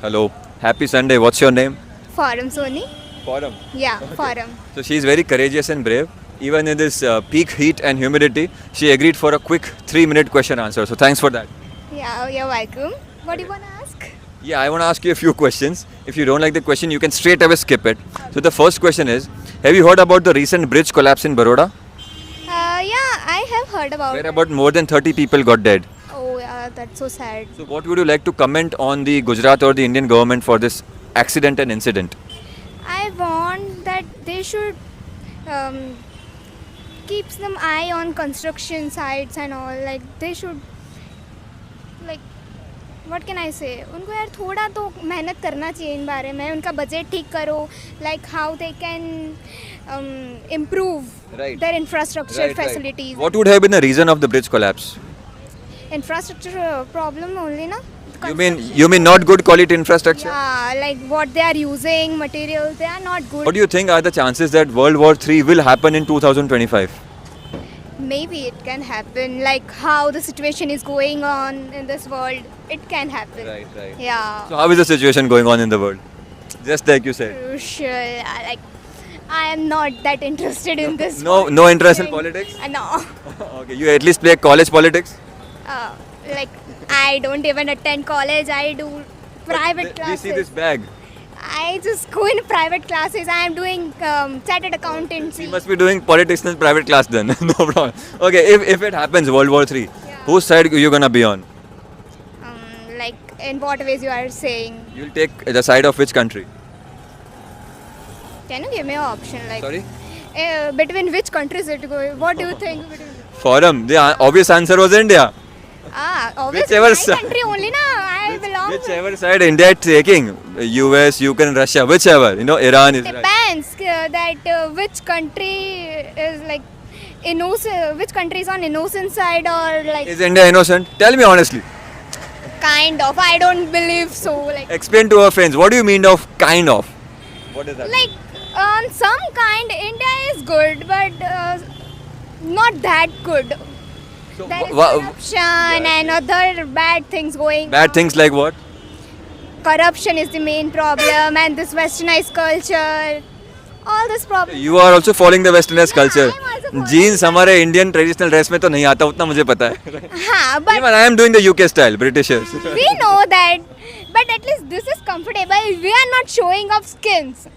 Hello. Happy Sunday. What's your name? Forum Sony? Forum. Yeah, Forum. So she's very courageous and brave. Even in this peak heat and humidity, she agreed for a quick 3-minute question answer. So thanks for that. Yeah, you're welcome. What do you want to ask? Yeah, I want to ask you a few questions. If you don't like the question, you can straight away skip it. So the first question is, have you heard about the recent bridge collapse in Baroda? Yeah, I have heard about Where it. about more than 30 people got dead. Oh, yeah, that's so sad. So what would you like to comment on the Gujarat or the Indian government for this accident and incident? I want that they should keep some eye on construction sites and all. Like they should, like, what can I say? उनको यार थोड़ा तो मेहनत करना चाहिए इन बारे में. उनका बजट ठीक करो. Like how they can improve Right. their infrastructure facilities. What would have been the reason of the bridge collapse? Infrastructure problem only, na? You mean not good quality infrastructure? Yeah, like what they are using, materials, they are not good. What do you think are the chances that World War III will happen in 2025? Maybe it can happen, like how the situation is going on in this world, it can happen. Right. Yeah. So how is the situation going on in the world? Just like you said. Crucial. I am not that interested in this. No interest in politics? No. Okay, you at least play college politics? Like I don't even attend college. I do private We classes. see this bag. I just go in private classes. I am doing chartered accountancy. You must be doing politics in private class then. No problem. Okay, if it happens, World War III, whose side are you gonna be on? Like in what ways you are saying? You'll take the side of which country? Can you give me an option? Like Sorry? between which countries it go? What do you think? Forum. The obvious answer was India. Obviously Whichever my side- country only na. I belong. Whichever side India is taking, US, Ukraine, Russia, whichever. Iran is right. Depends that which country is like innocent. Which country is on innocent side or like Is India innocent? Tell me honestly. kind of. I don't believe so. Like Explain to our friends. What do you mean of kind of? What is that? like on some kind India is good, but not that good. So, There is corruption and other bad things going. bad on. things like what? Corruption is the main problem, and this westernized culture. All this problem. You are also following the westernized culture. I'm also following Jeans हमारे Indian traditional dress में तो नहीं आता उतना मुझे पता है. हाँ, but Even I am doing the UK style, Britishers. we know that. But at least this is comfortable. We are not showing off skins.